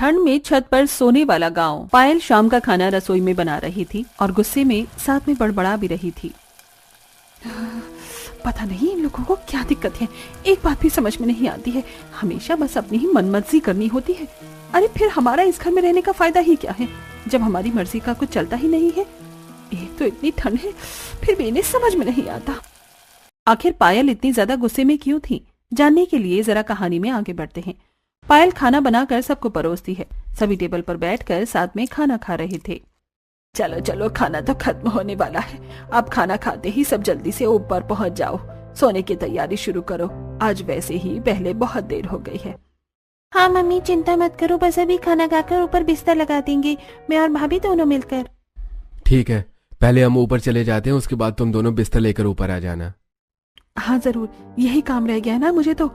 ठंड में छत पर सोने वाला गांव। पायल शाम का खाना रसोई में बना रही थी और गुस्से में साथ में बड़बड़ा भी रही थी। पता नहीं इन लोगों को क्या दिक्कत है, एक बात भी समझ में नहीं आती है, हमेशा बस अपनी ही मनमर्जी करनी होती है। अरे फिर हमारा इस घर में रहने का फायदा ही क्या है जब हमारी मर्जी का कुछ चलता ही नहीं है। एक तो इतनी ठंड है, फिर भी इन्हें समझ में नहीं आता। आखिर पायल इतनी ज्यादा गुस्से में क्यों थी, जानने के लिए जरा कहानी में आगे बढ़ते हैं। पायल खाना बनाकर सबको परोसती है। सभी टेबल पर बैठकर साथ में खाना खा रहे थे। चलो चलो, खाना तो खत्म होने वाला है, अब खाना खाते ही सब जल्दी से ऊपर पहुंच जाओ, सोने की तैयारी शुरू करो, आज वैसे ही पहले बहुत देर हो गई है। हाँ मम्मी, चिंता मत करो, बस अभी खाना खाकर ऊपर बिस्तर लगा देंगे, मैं और भाभी दोनों मिलकर। ठीक है, पहले हम ऊपर चले जाते हैं, उसके बाद तुम दोनों बिस्तर लेकर ऊपर आ जाना। हाँ जरूर, यही काम रह गया है ना मुझे तो।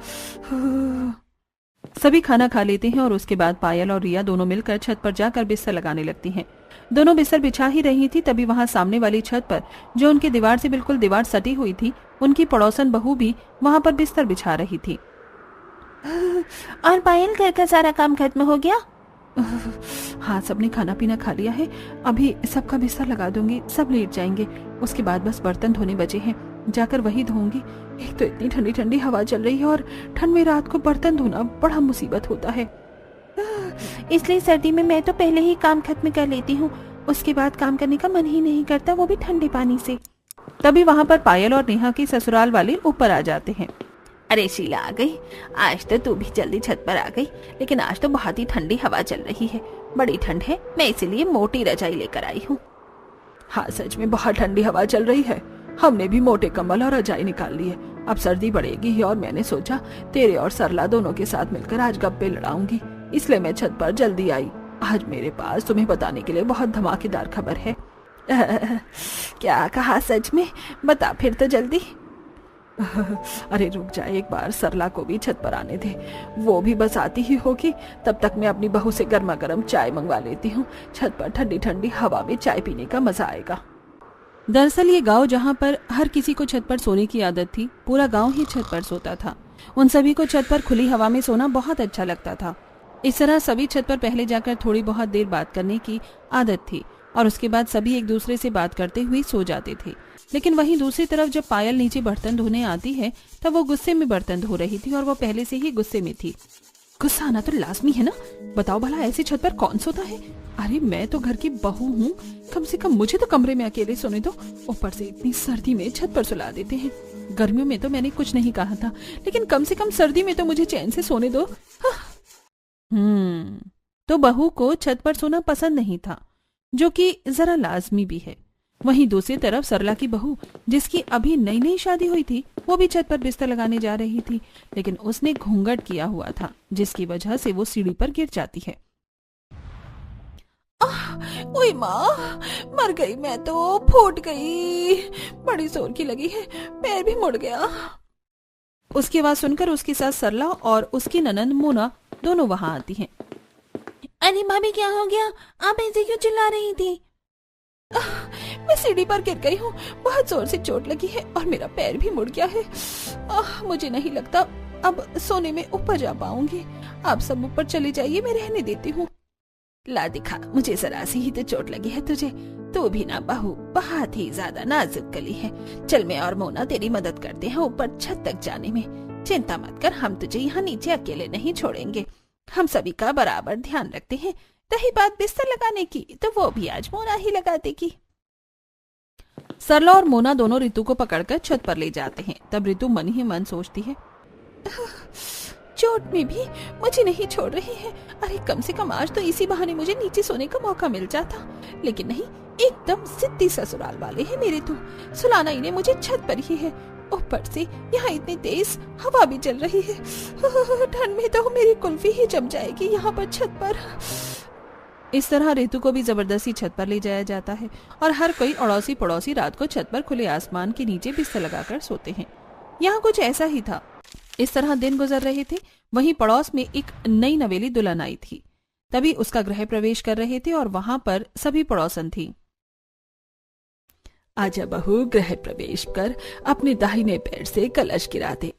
सभी खाना खा लेते हैं और उसके बाद पायल और रिया दोनों मिलकर छत पर जाकर बिस्तर लगाने लगती हैं। दोनों बिस्तर बिछा ही रही थी, तभी वहां सामने वाली छत पर, जो उनकी दीवार से बिल्कुल दीवार सटी हुई थी, उनकी पड़ोसन बहू भी वहां पर बिस्तर बिछा रही थी। और पायल, घर का सारा काम खत्म हो गया? हाँ, सबने खाना पीना खा लिया है, अभी सबका बिस्तर लगा दूंगी, सब लेट जाएंगे, उसके बाद बस बर्तन धोने बचे हैं, जाकर वही धोऊंगी। एक तो इतनी ठंडी ठंडी हवा चल रही है और ठंड में रात को बर्तन धोना बड़ा मुसीबत होता है। इसलिए सर्दी में मैं तो पहले ही काम खत्म कर लेती हूँ, उसके बाद काम करने का मन ही नहीं करता, वो भी ठंडे पानी से। तभी वहाँ पर पायल और नेहा के ससुराल वाले ऊपर आ जाते हैं। अरे शीला आ गई, आज तो तू भी जल्दी छत पर आ गई, लेकिन आज तो बहुत ही ठंडी हवा चल रही है, बड़ी ठंड है, मैं इसीलिए मोटी रजाई लेकर आई हूँ। हाँ सच में बहुत ठंडी हवा चल रही है, हमने भी मोटे कंबल और रजाई निकाल ली है, अब सर्दी बढ़ेगी और मैंने सोचा तेरे और सरला दोनों के साथ मिलकर आज गप्पे लड़ाऊंगी, इसलिए मैं छत पर जल्दी आई। आज मेरे पास तुम्हें बताने के लिए बहुत धमाकेदार खबर है। क्या कहा, सच में? बता फिर तो जल्दी। अरे रुक जा, एक बार सरला को भी छत पर आने दे, वो भी बस आती ही होगी, तब तक मैं अपनी बहू से गर्मा गर्म चाय मंगवा लेती हूँ, छत पर ठंडी ठंडी हवा में चाय पीने का मजा आएगा। दरअसल ये गांव जहाँ पर हर किसी को छत पर सोने की आदत थी, पूरा गांव ही छत पर सोता था। उन सभी को छत पर खुली हवा में सोना बहुत अच्छा लगता था। इस तरह सभी छत पर पहले जाकर थोड़ी बहुत देर बात करने की आदत थी और उसके बाद सभी एक दूसरे से बात करते हुए सो जाते थे। लेकिन वहीं दूसरी तरफ जब पायल नीचे बर्तन धोने आती है तब वो गुस्से में बर्तन धो रही थी और वो पहले से ही गुस्से में थी। गुस्सा आना तो लाजमी है ना, बताओ भला ऐसी छत पर कौन सोता है। अरे मैं तो घर की बहू हूँ, कम से कम मुझे तो कमरे में अकेले सोने दो, ऊपर से इतनी सर्दी में छत पर सुला देते हैं। गर्मियों में तो मैंने कुछ नहीं कहा था, लेकिन कम से कम सर्दी में तो मुझे चैन से सोने दो। तो बहू को छत पर सोना पसंद नहीं था, जो कि जरा लाजमी भी है। वहीं दूसरी तरफ सरला की बहू, जिसकी अभी नई नई शादी हुई थी, वो भी छत पर बिस्तर लगाने जा रही थी, लेकिन उसने घूंघट किया हुआ था, जिसकी वजह से वो सीढ़ी पर गिर जाती है। ओए माँ, मर गई मैं तो, फूट गई, बड़ी जोर की लगी है, पैर भी मुड़ गया। उसकी आवाज सुनकर उसकी सास सरला और उसकी ननंद मोना दोनों वहां आती हैं। अरे भाभी, क्या हो गया? आप ऐसे क्यों चिल्ला रही थी? मैं सीढ़ी पर गिर गई हूँ, बहुत जोर से चोट लगी है और मेरा पैर भी मुड़ गया है। मुझे नहीं लगता अब सोने में ऊपर जा पाऊंगी, आप सब ऊपर चले जाइए, मैं रहने देती हूँ। ला दिखा, मुझे जरा सी ही तो चोट लगी है तुझे, तू भी ना बहू बहुत ही ज्यादा नाजुक गली है। चल मैं और मोना तेरी मदद करते हैं ऊपर छत तक जाने में, चिंता मत कर, हम तुझे यहाँ नीचे अकेले नहीं छोड़ेंगे, हम सभी का बराबर ध्यान रखते हैं। रही बात बिस्तर लगाने की, तो वो भी आज मोना ही लगा देगी। सरला और मोना दोनों रितु को पकड़कर छत पर ले जाते हैं। तब रितु मन ही मन सोचती है, चोट में भी मुझे नहीं छोड़ रही है। अरे कम से कम आज तो इसी बहाने मुझे नीचे सोने का मौका मिल जाता, लेकिन नहीं, एकदम जिद्दी ससुराल वाले हैं मेरे तो, सुलाना इन्हें मुझे छत पर ही है, ऊपर से यहाँ इतनी तेज हवा भी चल रही है, ठंड में तो मेरी कुल्फी ही जम जाएगी यहाँ पर छत पर। इस तरह रितु को भी जबरदस्ती छत पर ले जाया जाता है और हर कोई अड़ोसी पड़ोसी रात को छत पर खुले आसमान के नीचे बिस्तर लगाकर सोते हैं। यहाँ कुछ ऐसा ही था। इस तरह दिन गुजर रहे थे। वहीं पड़ोस में एक नई नवेली दुल्हन आई थी। तभी उसका गृह प्रवेश कर रहे थे और वहां पर सभी पड़ोसन थी। आजा बहू, गृह प्रवेश कर, अपने दाहिने पैर से कलश गिरा दे।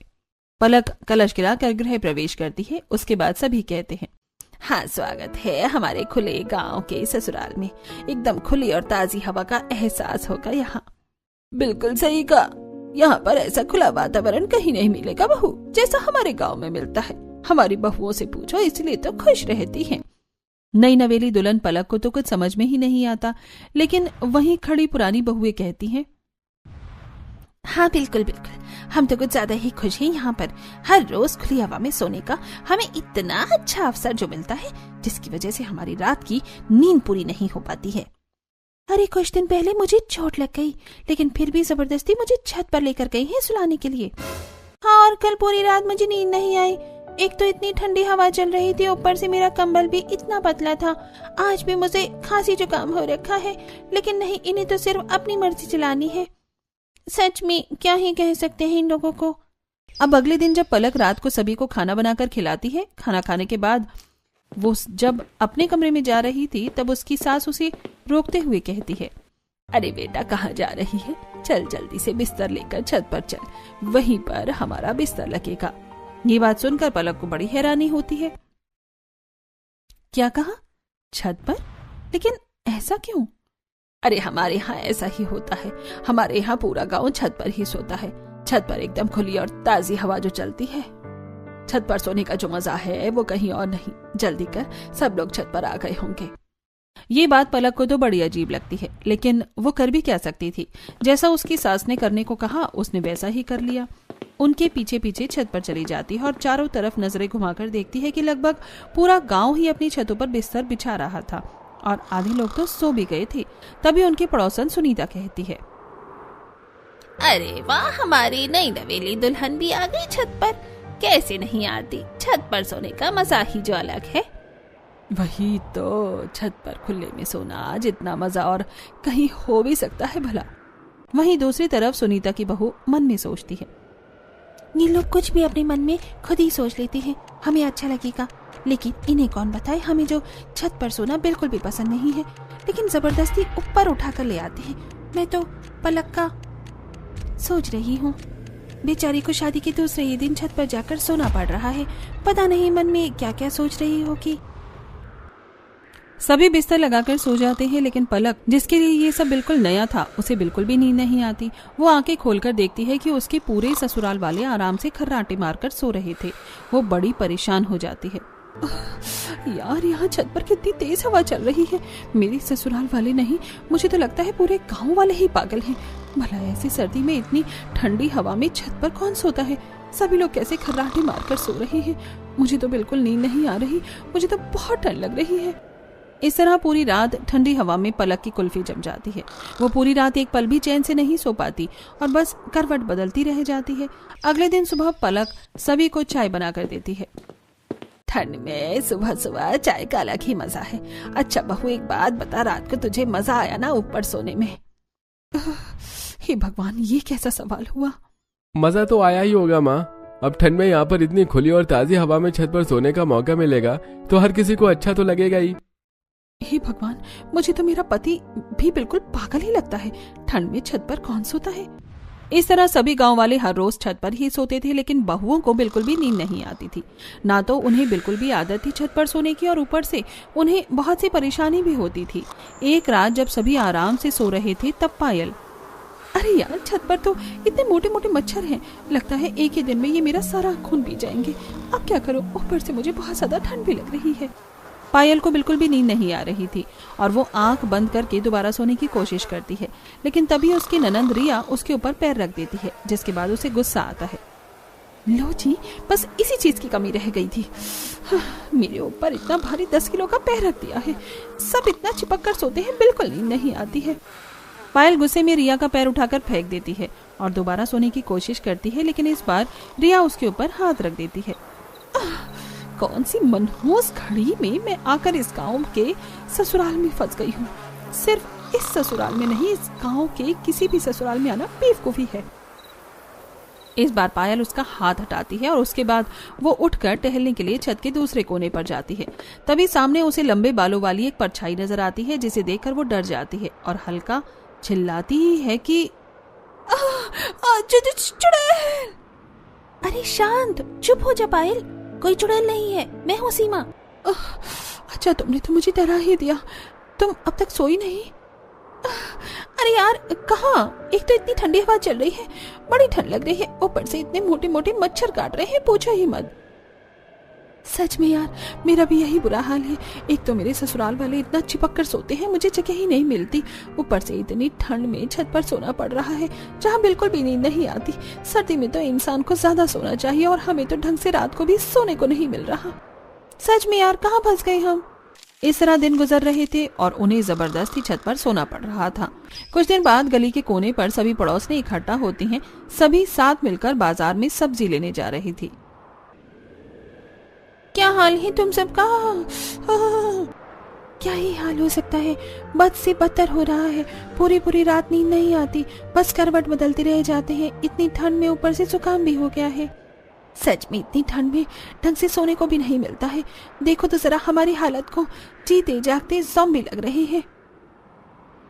पलक कलश गिरा कर गृह प्रवेश करती है। उसके बाद सभी कहते हैं, हाँ, स्वागत है हमारे खुले गांव के ससुराल में। एकदम खुली और ताजी हवा का एहसास होगा यहाँ। बिल्कुल सही कहा, यहाँ पर ऐसा खुला वातावरण कहीं नहीं मिलेगा बहू, जैसा हमारे गांव में मिलता है। हमारी बहुओं से पूछो, इसलिए तो खुश रहती हैं। नई नवेली दुल्हन पलक को तो कुछ समझ में ही नहीं आता, लेकिन वहीं खड़ी पुरानी बहुएं कहती हैं, हाँ बिल्कुल बिल्कुल, हम तो कुछ ज्यादा ही खुश हैं यहाँ पर। हर रोज खुली हवा में सोने का हमें इतना अच्छा अवसर जो मिलता है, जिसकी वजह से हमारी रात की नींद पूरी नहीं हो पाती है। अरे कुछ दिन पहले मुझे चोट लग गई, लेकिन फिर भी जबरदस्ती मुझे छत पर लेकर गई है सुलाने के लिए। हाँ, और कल पूरी रात मुझे नींद नहीं आई। एक तो इतनी ठंडी हवा चल रही थी, ऊपर से मेरा कंबल भी इतना पतला था। आज भी मुझे खांसी जुकाम हो रखा है, लेकिन नहीं, इन्हें तो सिर्फ अपनी मर्जी चलानी है। सच में क्या ही कह सकते हैं इन लोगों को। अब अगले दिन जब पलक रात को सभी को खाना बनाकर खिलाती है, खाना खाने के बाद वो जब अपने कमरे में जा रही थी, तब उसकी सास उसे रोकते हुए कहती है, अरे बेटा, कहाँ जा रही है? चल जल्दी से बिस्तर लेकर छत पर चल, वहीं पर हमारा बिस्तर लगेगा। ये बात सुनकर पलक को बड़ी हैरानी होती है। क्या कहा? छत पर? लेकिन ऐसा क्यों? अरे हमारे यहाँ ऐसा ही होता है। हमारे यहाँ पूरा गांव छत पर ही सोता है। छत पर एकदम खुली और ताजी हवा जो चलती है, छत पर सोने का जो मजा है वो कहीं और नहीं। जल्दी कर, सब लोग छत पर आ गए होंगे। ये बात पलक को तो बड़ी अजीब लगती है, लेकिन वो कर भी क्या सकती थी। जैसा उसकी सास ने करने को कहा, उसने वैसा ही कर लिया। उनके पीछे पीछे छत पर चली जाती है और चारों तरफ नजरें घुमाकर देखती है कि लगभग पूरा गांव ही अपनी छतों पर बिस्तर बिछा रहा था और आधे लोग तो सो भी गए थे। तभी उनकी पड़ोसन सुनीता कहती है, अरे वाह, हमारी नई नवेली दुल्हन भी आ गई छत पर। कैसे नहीं आती, छत पर सोने का मजा ही जो अलग है। वही तो, छत पर खुले में सोना जितना मजा और कहीं हो भी सकता है भला। वहीं दूसरी तरफ सुनीता की बहू मन में सोचती है, ये लोग कुछ भी अपने मन में खुद ही सोच लेते हैं, हमें अच्छा लगेगा, लेकिन इन्हें कौन बताए हमें जो छत पर सोना बिल्कुल भी पसंद नहीं है, लेकिन जबरदस्ती ऊपर उठाकर ले आते हैं। मैं तो पलक का सोच रही हूँ, बेचारी को शादी के दूसरे ही दिन छत पर जाकर सोना पड़ रहा है। पता नहीं मन में क्या क्या सोच रही होगी। सभी बिस्तर लगाकर सो जाते हैं, लेकिन पलक, जिसके लिए ये सब बिल्कुल नया था, उसे बिल्कुल भी नींद नहीं आती। वो आंखें खोलकर देखती है कि उसके पूरे ससुराल वाले आराम से खर्राटे मारकर सो रहे थे। वो बड़ी परेशान हो जाती है। यार, यहाँ छत पर कितनी तेज हवा चल रही है। मेरे ससुराल वाले नहीं, मुझे तो लगता है पूरे गांव वाले ही पागल हैं। भला ऐसी सर्दी में इतनी ठंडी हवा में छत पर कौन सोता है? सभी लोग कैसे खर्राटे मारकर सो रहे हैं। मुझे तो बिल्कुल नींद नहीं आ रही, मुझे तो बहुत ठंड लग रही है। इस तरह पूरी रात ठंडी हवा में पलक की कुल्फी जम जाती है। वो पूरी रात एक पल भी चैन से नहीं सो पाती और बस करवट बदलती रह जाती है। अगले दिन सुबह पलक सभी को चाय बनाकर देती है। ठंड में सुबह सुबह चाय का अलग ही मजा है। अच्छा बहू, एक बात बता, रात को तुझे मजा आया ना ऊपर सोने में? हे भगवान, ये कैसा सवाल हुआ? मजा तो आया ही होगा माँ। अब ठंड में यहाँ पर इतनी खुली और ताजी हवा में छत पर सोने का मौका मिलेगा तो हर किसी को अच्छा तो लगेगा ही। हे भगवान, मुझे तो मेरा पति भी बिल्कुल पागल ही लगता है। ठंड में छत पर कौन सोता है? इस तरह सभी गांव वाले हर रोज छत पर ही सोते थे, लेकिन बहुओं को बिल्कुल भी नींद नहीं आती थी। ना तो उन्हें बिल्कुल भी आदत थी छत पर सोने की, और ऊपर से उन्हें बहुत सी परेशानी भी होती थी। एक रात जब सभी आराम से सो रहे थे, तब पायल, अरे यार, छत पर तो इतने मोटे मोटे मच्छर हैं, लगता है एक ही दिन में ये मेरा सारा खून पी जाएंगे। अब क्या करूं? ऊपर से मुझे बहुत ज्यादा ठंड भी लग रही है। पायल को बिल्कुल भी नींद नहीं आ रही थी और वो आंख बंद करके दोबारा सोने की कोशिश करती है, लेकिन तभी उसकी ननंद रिया उसके ऊपर पैर रख देती है, जिसके बाद उसे गुस्सा आता है। लो जी, बस इसी चीज की कमी रह गई थी। मेरे ऊपर इतना भारी 10 किलो का पैर रख दिया है। सब इतना चिपक कर सोते हैं, बिल्कुल नींद नहीं आती है। पायल गुस्से में रिया का पैर उठाकर फेंक देती है और दोबारा सोने की कोशिश करती है, लेकिन इस बार रिया उसके ऊपर हाथ रख देती है। कौन सी मनहूस घड़ी में मैं आकर इस गांव के ससुराल में फंस गई हूँ। सिर्फ इस ससुराल में नहीं, इस गांव के किसी भी ससुराल में आना बेवकूफी है। इस बार पायल उसका हाथ हटाती है और उसके बाद वो उठकर टहलने के लिए छत के दूसरे कोने पर जाती है। तभी सामने उसे लंबे बालों वाली एक परछाई नजर आती है, जिसे देखकर वो डर जाती है और हल्का चिल्लाती ही है कि चुड़ैल। अरे शांत, चुप हो जा पायल, कोई चुड़ैल नहीं है, मैं हूँ सीमा। अच्छा तुमने तो मुझे डरा ही दिया। तुम अब तक सोई नहीं? अरे यार कहाँ, एक तो इतनी ठंडी हवा चल रही है, बड़ी ठंड लग रही है, ऊपर से इतने मोटे मोटे मच्छर काट रहे हैं, पूछो ही मत। सच में यार मेरा भी यही बुरा हाल है। एक तो मेरे ससुराल वाले इतना चिपक कर सोते हैं, मुझे जगह ही नहीं मिलती। ऊपर से इतनी ठंड में छत पर सोना पड़ रहा है जहाँ बिल्कुल भी नींद नहीं आती। सर्दी में तो इंसान को ज्यादा सोना चाहिए और हमें तो ढंग से रात को भी सोने को नहीं मिल रहा। सच में यार कहाँ फंस गए हम। इस तरह दिन गुजर रहे थे और उन्हें जबरदस्ती छत पर सोना पड़ रहा था। कुछ दिन बाद गली के कोने पर सभी पड़ोसनी इकट्ठा होती हैं। सभी साथ मिलकर बाजार में सब्जी लेने जा रही थी। क्या हाल है तुम सबका? क्या ही हाल हो सकता है, बद से बदतर हो रहा है। पूरी पूरी रात नींद नहीं आती, बस करवट बदलते रह जाते हैं। इतनी ठंड में ऊपर से जुकाम भी हो गया है। सच में इतनी ठंड में ढंग से सोने को भी नहीं मिलता है। देखो तो जरा हमारी हालत को, जीते जागते ज़ॉम्बी लग रहे हैं।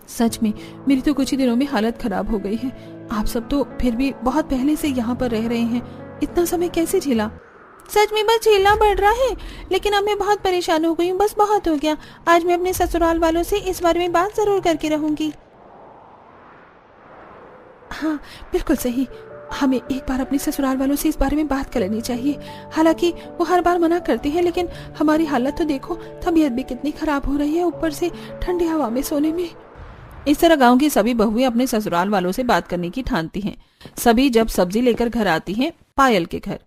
सच में मेरी तो कुछ ही दिनों में हालत खराब हो गई है। आप सब तो फिर भी बहुत पहले से यहाँ पर रह रहे हैं, इतना समय कैसे झेला? सच में बस झेलना पड़ रहा है, लेकिन अब मैं बहुत परेशान हो गई हूँ। बस बहुत हो गया। आज मैं अपने ससुराल वालों से इस बारे में बात जरूर करके रहूंगी। हाँ बिल्कुल सही, हमें एक बार अपने ससुराल वालों से इस बारे में बात कर लेनी चाहिए। हालांकि वो हर बार मना करते हैं, लेकिन हमारी हालत तो देखो, तबीयत भी कितनी खराब हो रही है, ऊपर से ठंडी हवा में सोने में। इस तरह गांव की सभी बहुएं अपने ससुराल वालों से बात करने की ठानती हैं। सभी जब सब्जी लेकर घर आती हैं पायल के घर।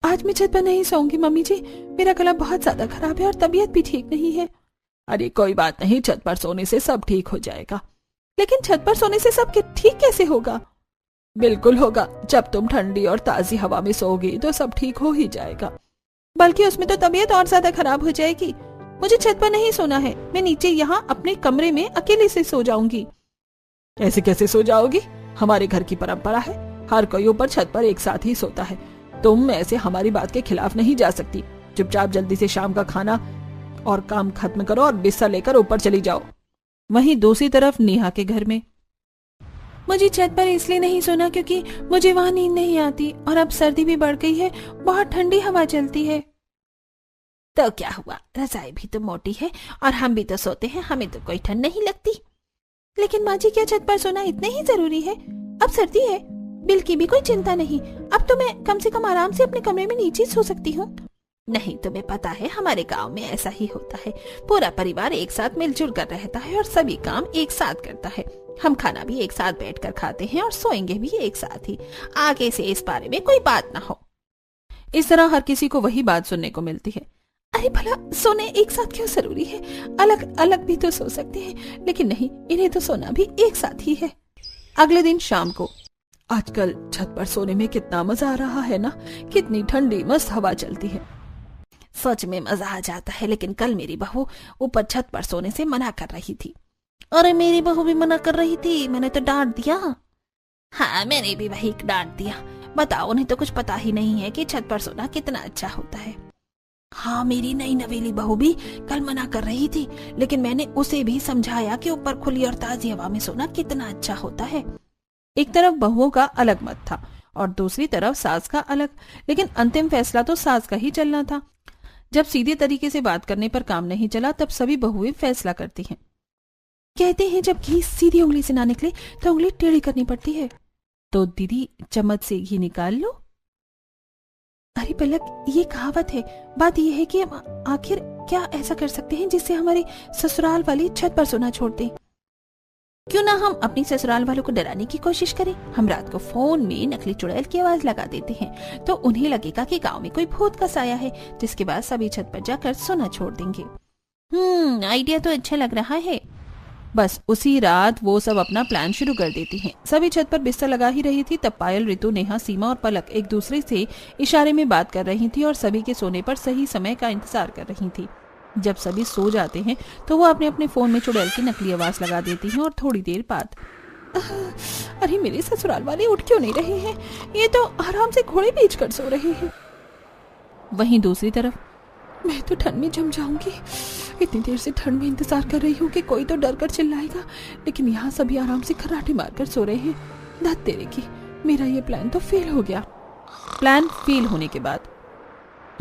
आज मैं छत पर नहीं सोऊंगी मम्मी जी, मेरा गला बहुत ज्यादा खराब है और तबीयत भी ठीक नहीं है। अरे कोई बात नहीं, छत पर सोने से सब ठीक हो जाएगा। लेकिन छत पर सोने से सब ठीक कैसे होगा? बिल्कुल होगा, जब तुम ठंडी और ताजी हवा में सोओगी तो सब ठीक हो ही जाएगा। बल्कि उसमें तो तबीयत और ज्यादा खराब हो जाएगी। मुझे छत पर नहीं सोना है, मैं नीचे यहाँ अपने कमरे में अकेले से सो जाऊंगी। ऐसे कैसे सो जाओगी? हमारे घर की परंपरा है, हर कोई ऊपर छत पर एक साथ ही सोता है। तुम ऐसे हमारी बात के खिलाफ नहीं जा सकती। चुपचाप जल्दी से शाम का खाना और काम खत्म करो और बिस्तर लेकर ऊपर चली जाओ। वहीं दूसरी तरफ नेहा के घर में, मुझे छत पर इसलिए नहीं सोना क्योंकि मुझे वहाँ नींद नहीं आती और अब सर्दी भी बढ़ गई है, बहुत ठंडी हवा चलती है। तो क्या हुआ, रजाई भी तो मोटी है और हम भी तो सोते हैं, हमें तो कोई ठंड नहीं लगती। लेकिन माँ जी क्या छत पर सोना इतना ही जरूरी है? अब सर्दी है, बिल की भी कोई चिंता नहीं। अब तो मैं कम से कम आराम से अपने कमरे में नीचे सो सकती हूँ। नहीं, तुम्हें पता है हमारे गांव में ऐसा ही होता है। पूरा परिवार एक साथ मिलजुल कर रहता है और सभी काम एक साथ करता है। हम खाना भी एक साथ बैठकर खाते हैं और सोएंगे भी एक साथ ही। आगे से इस बारे में कोई बात ना हो। इस तरह हर किसी को वही बात सुनने को मिलती है। अरे भला सोने एक साथ क्यों जरूरी है? अलग अलग भी तो सो सकते हैं, लेकिन नहीं, इन्हें तो सोना भी एक साथ ही है। अगले दिन शाम को, आजकल छत पर सोने में कितना मजा आ रहा है ना, कितनी ठंडी मस्त हवा चलती है। सच में मजा आ जाता है, लेकिन कल मेरी बहू ऊपर छत पर सोने से मना कर रही थी। अरे मेरी बहू भी मना कर रही थी, मैंने तो डांट दिया। हाँ मैंने भी वही डांट दिया। बताओ, उन्हें तो कुछ पता ही नहीं है कि छत पर सोना कितना अच्छा होता है। हाँ मेरी नई नवेली बहू भी कल मना कर रही थी, लेकिन मैंने उसे भी समझाया कि ऊपर खुली और ताजी हवा में सोना कितना अच्छा होता है। एक तरफ बहुओं का अलग मत था और दूसरी तरफ सास का अलग, लेकिन अंतिम फैसला तो सास का ही चलना था। जब सीधे तरीके से बात करने पर काम नहीं चला, तब सभी बहुएं फैसला करती हैं। कहते हैं जब घी सीधी उंगली से ना निकले तो उंगली टेढ़ी करनी पड़ती है। तो दीदी चम्मच से घी निकाल लो। अरे पलक, ये कहावत है। बात यह है कि हम आखिर क्या ऐसा कर सकते हैं जिससे हमारे ससुराल वाले छत पर सोना छोड़ दें? क्यों ना हम अपनी ससुराल वालों को डराने की कोशिश करें। हम रात को फोन में नकली चुड़ैल की आवाज लगा देते हैं, तो उन्हें लगेगा कि गांव में कोई भूत का साया है, जिसके बाद सभी छत पर जाकर सोना छोड़ देंगे। आइडिया तो अच्छा लग रहा है। बस उसी रात वो सब अपना प्लान शुरू कर देती हैं। सभी छत पर बिस्तर लगा ही रही थी, तब पायल, ऋतु, नेहा, सीमा और पलक एक दूसरे से इशारे में बात कर रही थी और सभी के सोने पर सही समय का इंतजार कर रही थी। जब सभी सो जाते हैं तो वो अपने अपने फोन में चुड़ैल की नकली आवाज लगा देती हैं और थोड़ी देर बाद, अरे मेरे ससुराल वाले उठ क्यों नहीं रहे हैं? ये तो आराम से घोड़े बेच कर सो रहे हैं। वहीं दूसरी तरफ, मैं तो ठंड में जम जाऊंगी। इतनी देर से ठंड में इंतजार कर रही हूँ कि कोई तो डर कर चिल्लाएगा, लेकिन यहाँ सभी आराम से खर्राटे मारकर सो रहे हैं। धत तेरे की, मेरा ये प्लान तो फेल हो गया। प्लान फेल होने के बाद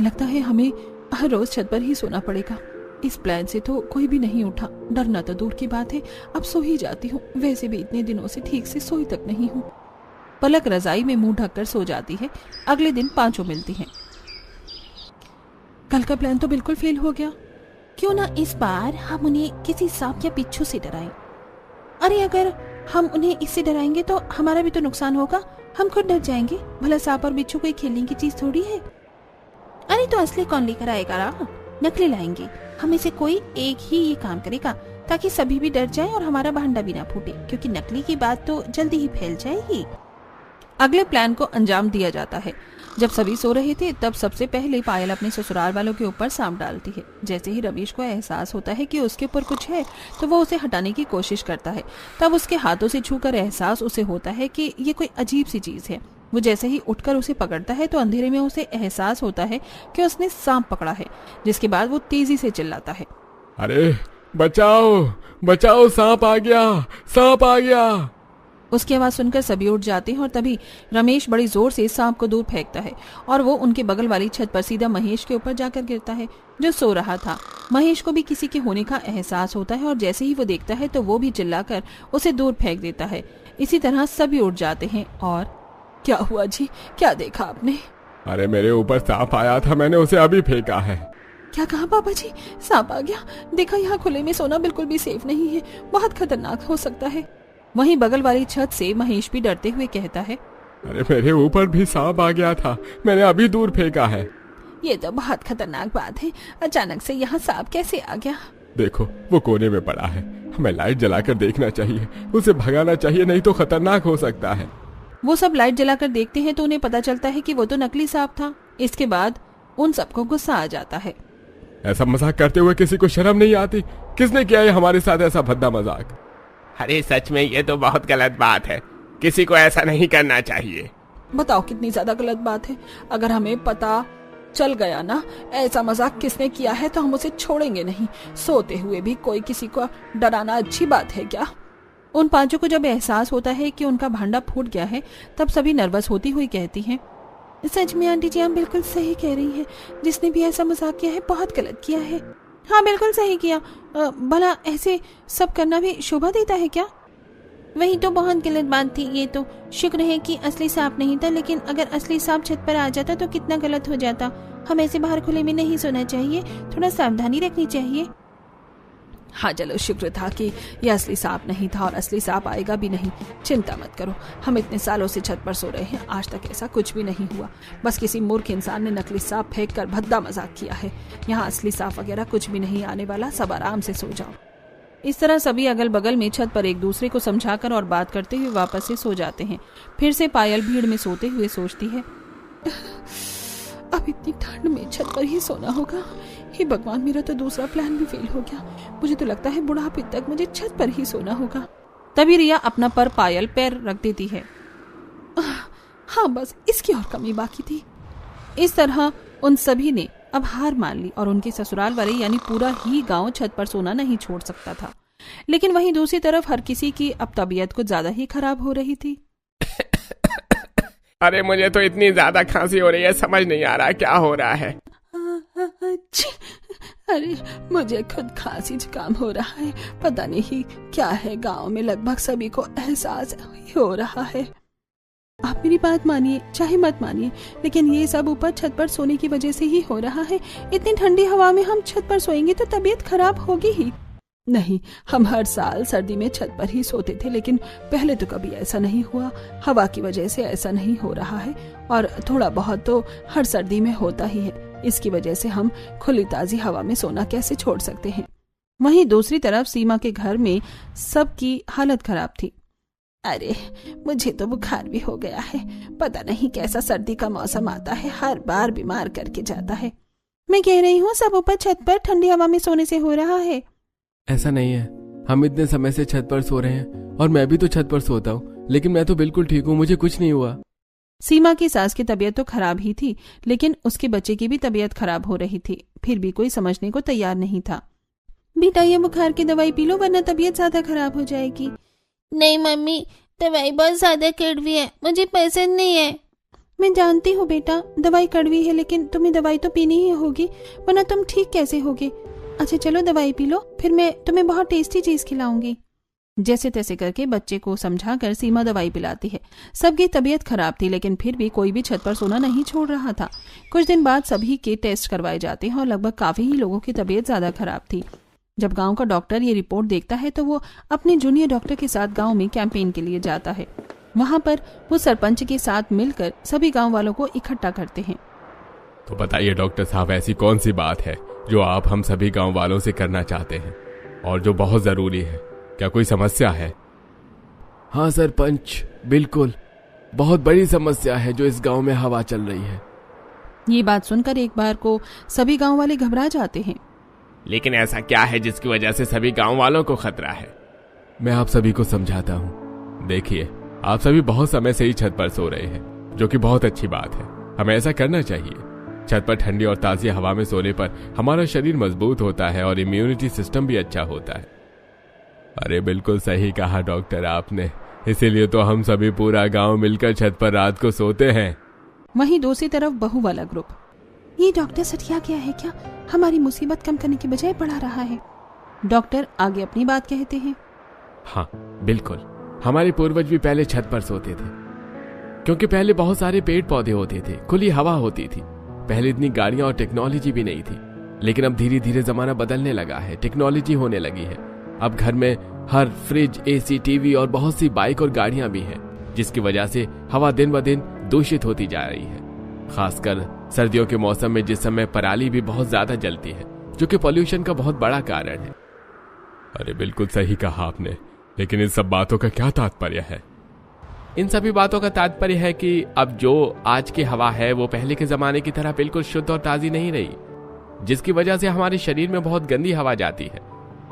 लगता है हमें हर रोज छत पर ही सोना पड़ेगा। इस प्लान से तो कोई भी नहीं उठा। डरना तो दूर की बात है, अब सो ही जाती हूँ। वैसे भी इतने दिनों से ठीक से सोई तक नहीं हूँ। पलक रजाई में मुंह ढककर सो जाती है। अगले दिन पांचों मिलती हैं। कल का प्लान तो बिल्कुल फेल हो गया। क्यों ना इस बार हम उन्हें किसी सांप या बिच्छू से डराएं। अरे अगर हम उन्हें इससे डराएंगे तो हमारा भी तो नुकसान होगा। हम खुद डर जाएंगे। भला सांप और बिच्छू कोई खेलने की चीज थोड़ी है। अरे तो असली कौन लेकर आएगा रा? नकली लाएंगे। हम में से कोई एक ही ये काम करेगा ताकि सभी भी डर जाएं और हमारा भांडा भी ना फूटे, क्योंकि नकली की बात तो जल्दी ही फैल जाएगी। अगले प्लान को अंजाम दिया जाता है। जब सभी सो रहे थे तब सबसे पहले पायल अपने ससुराल वालों के ऊपर सांप डालती है। जैसे ही रमेश को एहसास होता है कि उसके ऊपर कुछ है तो वो उसे हटाने की कोशिश करता है। तब उसके हाथों से छूकर एहसास उसे होता है कि ये कोई अजीब सी चीज है। वो जैसे ही उठकर उसे पकड़ता है तो अंधेरे में उसे एहसास होता है कि उसने सांप पकड़ा है। जिसके बाद वो तेजी से चिल्लाता है, अरे बचाओ बचाओ, सांप आ गया, सांप आ गया। उसकी आवाज सुनकर सभी उठ जाते हैं और तभी रमेश बड़ी जोर से सांप को दूर फेंकता है और वो उनके बगल वाली छत पर सीधा महेश के ऊपर जाकर गिरता है, जो सो रहा था। महेश को भी किसी के होने का एहसास होता है और जैसे ही वो देखता है तो वो भी चिल्लाकर उसे दूर फेंक देता है। इसी तरह सभी उठ जाते हैं। और क्या हुआ जी, क्या देखा आपने? अरे मेरे ऊपर सांप आया था, मैंने उसे अभी फेंका है। क्या कहा पापा जी? सांप आ गया? देखा, यहाँ खुले में सोना बिल्कुल भी सेफ नहीं है, बहुत खतरनाक हो सकता है। वहीं बगल वाली छत से महेश भी डरते हुए कहता है, अरे मेरे ऊपर भी सांप आ गया था, मैंने अभी दूर फेंका है। ये तो बहुत खतरनाक बात है। अचानक से यहाँ सांप कैसे आ गया? देखो वो कोने में पड़ा है, हमें लाइट जलाकर देखना चाहिए, उसे भगाना चाहिए, नहीं तो खतरनाक हो सकता है। वो सब लाइट जलाकर देखते हैं तो उन्हें पता चलता है कि वो तो नकली सांप था। इसके बाद उन सबको गुस्सा आ जाता है। ऐसा मजाक करते हुए किसी को शर्म नहीं आती? किसने किया है हमारे साथ ऐसा भद्दा मजाक? अरे सच में ये तो बहुत गलत बात है, किसी को ऐसा नहीं करना चाहिए। बताओ कितनी ज्यादा गलत बात है। अगर हमें पता चल गया ना ऐसा मजाक किसने किया है तो हम उसे छोड़ेंगे नहीं। सोते हुए भी कोई किसी को डराना अच्छी बात है क्या? उन पांचों को जब एहसास होता है कि उनका भांडा फूट गया है तब सभी नर्वस होती हुई कहती हैं, सच में आंटी जी आप बिल्कुल सही कह रही हैं। जिसने भी ऐसा मजाक किया है बहुत गलत किया है। हाँ बिल्कुल सही किया। भला ऐसे सब करना भी शोभा देता है क्या? वही तो बहुत गलत बात थी। ये तो शुक्र है कि असली सांप नहीं था, लेकिन अगर असली सांप छत पर आ जाता तो कितना गलत हो जाता। हमें ऐसे बाहर खुले में नहीं सोना चाहिए, थोड़ा सावधानी रखनी चाहिए। हाँ चलो, शुक्र था कि यह असली सांप नहीं था और असली सांप आएगा भी नहीं। चिंता मत करो, हम इतने सालों से छत पर सो रहे हैं, आज तक ऐसा कुछ भी नहीं हुआ। बस किसी मूर्ख इंसान ने नकली सांप फेंक कर भद्दा मजाक किया है। यहाँ असली सांप वगैरह कुछ भी नहीं आने वाला, सब आराम से सो जाओ। इस तरह सभी अगल बगल में छत पर एक दूसरे को समझाकर और बात करते हुए वापस से सो जाते हैं। फिर से पायल भीड़ में सोते हुए सोचती है, अब इतनी ठंड में छत पर ही सोना होगा। हे भगवान, मेरा तो दूसरा प्लान भी फेल हो गया। मुझे तो लगता है बुढ़ापे तक मुझे छत पर ही सोना होगा। तभी रिया अपना पर पायल पैर रख देती है। हाँ बस इसकी और कमी बाकी थी। इस तरह उन सभी ने अब हार मान ली और उनके ससुराल वाले यानी पूरा ही गांव छत पर सोना नहीं छोड़ सकता था। लेकिन वहीं दूसरी तरफ हर किसी की अब तबीयत कुछ ज्यादा ही खराब हो रही थी। अरे मुझे तो इतनी ज्यादा खांसी हो रही है, समझ नहीं आ रहा क्या हो रहा है। अरे मुझे खुद खांसी जुकाम हो रहा है, पता नहीं क्या है। गांव में लगभग सभी को एहसास हो रहा है। आप मेरी बात मानिए चाहे मत मानिए, लेकिन ये सब ऊपर छत पर सोने की वजह से ही हो रहा है। इतनी ठंडी हवा में हम छत पर सोएंगे तो तबीयत खराब होगी ही। नहीं, हम हर साल सर्दी में छत पर ही सोते थे, लेकिन पहले तो कभी ऐसा नहीं हुआ। हवा की वजह से ऐसा नहीं हो रहा है और थोड़ा बहुत तो हर सर्दी में होता ही है। इसकी वजह से हम खुली ताजी हवा में सोना कैसे छोड़ सकते हैं। वहीं दूसरी तरफ सीमा के घर में सबकी हालत खराब थी। अरे मुझे तो बुखार भी हो गया है, पता नहीं कैसा सर्दी का मौसम आता है, हर बार बीमार करके जाता है। मैं कह रही हूँ सब ऊपर छत पर ठंडी हवा में सोने से हो रहा है। ऐसा नहीं है, हम इतने समय से छत पर सो रहे हैं और मैं भी तो छत पर सोता हूँ, लेकिन मैं तो बिल्कुल ठीक हूँ, मुझे कुछ नहीं हुआ। सीमा की सास की तबीयत तो खराब ही थी, लेकिन उसके बच्चे की भी तबीयत खराब हो रही थी। फिर भी कोई समझने को तैयार नहीं था। बेटा ये बुखार की दवाई पी लो वरना तबीयत ज्यादा खराब हो जाएगी। नहीं मम्मी, दवाई बहुत ज्यादा कड़वी है, मुझे पसंद नहीं है। मैं जानती हूँ बेटा, दवाई कड़वी है, लेकिन तुम्हें दवाई तो पीनी ही होगी, वरना तुम ठीक कैसे होगे। अच्छा चलो दवाई पी लो, फिर मैं तुम्हें बहुत टेस्टी चीज खिलाऊंगी। जैसे तैसे करके बच्चे को समझाकर सीमा दवाई पिलाती है। सबकी तबीयत खराब थी, लेकिन फिर भी कोई भी छत पर सोना नहीं छोड़ रहा था। कुछ दिन बाद सभी के टेस्ट करवाए जाते हैं और लगभग काफी ही लोगों की तबीयत ज्यादा खराब थी। जब गांव का डॉक्टर ये रिपोर्ट देखता है तो वो अपने जूनियर डॉक्टर के साथ गांव में कैंपेन के लिए जाता है। वहां पर वो सरपंच के साथ मिलकर सभी गांव वालों को इकट्ठा करते हैं। तो बताइए डॉक्टर साहब, ऐसी कौन सी बात है जो आप हम सभी गांव वालों से करना चाहते हैं और जो बहुत जरूरी है? क्या कोई समस्या है? हाँ सरपंच, बिल्कुल बहुत बड़ी समस्या है जो इस गांव में हवा चल रही है। ये बात सुनकर एक बार को सभी गांव वाले घबरा जाते हैं। लेकिन ऐसा क्या है जिसकी वजह से सभी गांव वालों को खतरा है? मैं आप सभी को समझाता हूँ। देखिए, आप सभी बहुत समय से ही छत पर सो रहे हैं, जो कि बहुत अच्छी बात है। हमें ऐसा करना चाहिए। छत पर ठंडी और ताजी हवा में सोने पर हमारा शरीर मजबूत होता है और इम्यूनिटी सिस्टम भी अच्छा होता है। अरे बिल्कुल सही कहा डॉक्टर आपने, इसीलिए तो हम सभी पूरा गांव मिलकर छत पर रात को सोते हैं। वहीं दूसरी तरफ बहू वाला ग्रुप, ये डॉक्टर सटिया गया है क्या? हमारी मुसीबत कम करने की बजाय बढ़ा रहा है। डॉक्टर आगे अपनी बात कहते हैं। हाँ बिल्कुल, हमारे पूर्वज भी पहले छत पर सोते थे, क्योंकि पहले बहुत सारे पेड़ पौधे होते थे, खुली हवा होती थी। पहले इतनी गाड़ियां और टेक्नोलॉजी भी नहीं थी, लेकिन अब धीरे धीरे जमाना बदलने लगा है, टेक्नोलॉजी होने लगी है। अब घर में हर फ्रिज, एसी, टीवी और बहुत सी बाइक और गाड़ियां भी हैं, जिसकी वजह से हवा दिन ब दिन दूषित होती जा रही है। खासकर सर्दियों के मौसम में, जिस समय पराली भी बहुत ज्यादा जलती है, जो कि पॉल्यूशन का बहुत बड़ा कारण है। अरे बिल्कुल सही कहा आपने, लेकिन इन सब बातों का क्या तात्पर्य है? इन सभी बातों का तात्पर्य है कि अब जो आज की हवा है वो पहले के जमाने की तरह बिल्कुल शुद्ध और ताजी नहीं रही, जिसकी वजह से हमारे शरीर में बहुत गंदी हवा जाती है।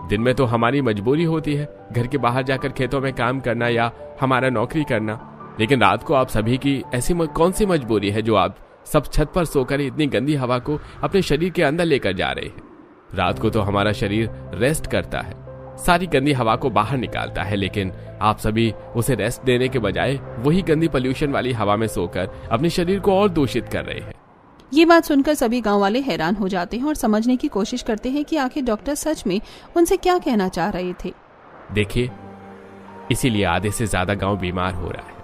दिन में तो हमारी मजबूरी होती है घर के बाहर जाकर खेतों में काम करना या हमारा नौकरी करना, लेकिन रात को आप सभी की ऐसी कौन सी मजबूरी है जो आप सब छत पर सोकर इतनी गंदी हवा को अपने शरीर के अंदर लेकर जा रहे हैं? रात को तो हमारा शरीर रेस्ट करता है, सारी गंदी हवा को बाहर निकालता है, लेकिन आप सभी उसे रेस्ट देने के बजाय वही गंदी पोल्यूशन वाली हवा में सोकर अपने शरीर को और दूषित कर रहे हैं। ये बात सुनकर सभी गांव वाले हैरान हो जाते हैं और समझने की कोशिश करते हैं कि आखिर डॉक्टर सच में उनसे क्या कहना चाह रहे थे। देखिए, इसीलिए आधे से ज्यादा गांव बीमार हो रहा है।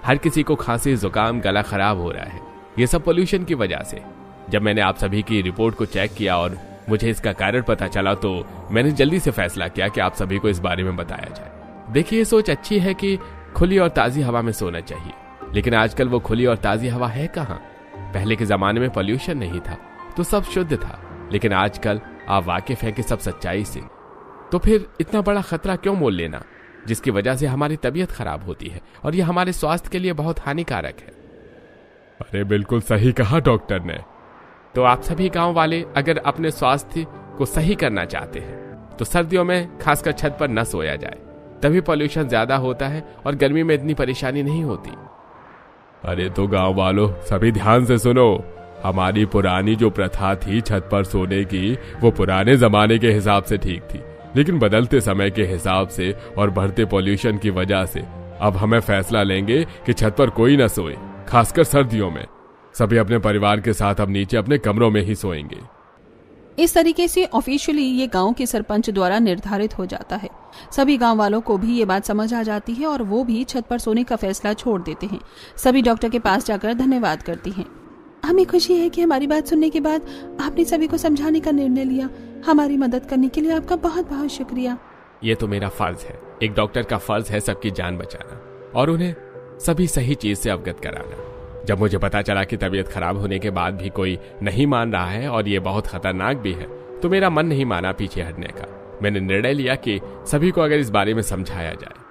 हर किसी को खांसी, जुकाम, गला खराब हो रहा है, ये सब पोल्यूशन की वजह से। जब मैंने आप सभी की रिपोर्ट को चेक किया और मुझे इसका कारण पता चला, तो मैंने जल्दी से फैसला किया कि आप सभी को इस बारे में बताया जाए। देखिए, ये सोच अच्छी है कि खुली और ताजी हवा में सोना चाहिए, लेकिन आजकल वो खुली और ताजी हवा है कहाँ? पहले के जमाने में पोल्यूशन नहीं था तो सब शुद्ध था, लेकिन आजकल आप वाकिफ हैं कि सब सच्चाई से। तो फिर इतना बड़ा खतरा क्यों मोल लेना, जिसकी वजह से हमारी तबीयत खराब होती है और ये हमारे स्वास्थ्य के लिए बहुत हानिकारक है। अरे बिल्कुल सही कहा डॉक्टर ने। तो आप सभी गांव वाले अगर अपने स्वास्थ्य को सही करना चाहते हैं तो सर्दियों में खासकर छत पर न सोया जाए, तभी पोल्यूशन ज्यादा होता है और गर्मी में इतनी परेशानी नहीं होती। अरे तो गांव वालों, सभी ध्यान से सुनो। हमारी पुरानी जो प्रथा थी छत पर सोने की, वो पुराने जमाने के हिसाब से ठीक थी, लेकिन बदलते समय के हिसाब से और बढ़ते पोल्यूशन की वजह से अब हमें फैसला लेंगे कि छत पर कोई न सोए, खासकर सर्दियों में। सभी अपने परिवार के साथ अब नीचे अपने कमरों में ही सोएंगे। इस तरीके से ऑफिशियली ये गांव के सरपंच द्वारा निर्धारित हो जाता है। सभी गांव वालों को भी ये बात समझ आ जाती है और वो भी छत पर सोने का फैसला छोड़ देते हैं। सभी डॉक्टर के पास जाकर धन्यवाद करती हैं। हमें खुशी है कि हमारी बात सुनने के बाद आपने सभी को समझाने का निर्णय लिया। हमारी मदद करने के लिए आपका बहुत बहुत शुक्रिया। ये तो मेरा फर्ज है, एक डॉक्टर का फर्ज है सबकी जान बचाना और उन्हें सभी सही चीज से अवगत कराना। जब मुझे पता चला कि तबीयत खराब होने के बाद भी कोई नहीं मान रहा है और ये बहुत खतरनाक भी है, तो मेरा मन नहीं माना पीछे हटने का। मैंने निर्णय लिया कि सभी को अगर इस बारे में समझाया जाए।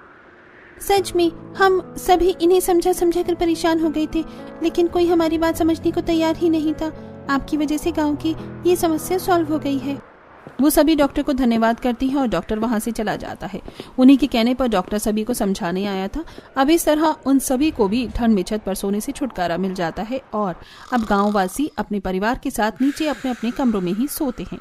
सच में हम सभी इन्हें समझा कर परेशान हो गए थे, लेकिन कोई हमारी बात समझने को तैयार ही नहीं था। आपकी वजह से गांव की ये समस्या सॉल्व हो गई है। वो सभी डॉक्टर को धन्यवाद करती हैं और डॉक्टर वहां से चला जाता है। उन्हीं के कहने पर डॉक्टर सभी को समझाने आया था। अब इस तरह उन सभी को भी ठंड में छत पर सोने से छुटकारा मिल जाता है और अब गांववासी अपने परिवार के साथ नीचे अपने अपने कमरों में ही सोते हैं।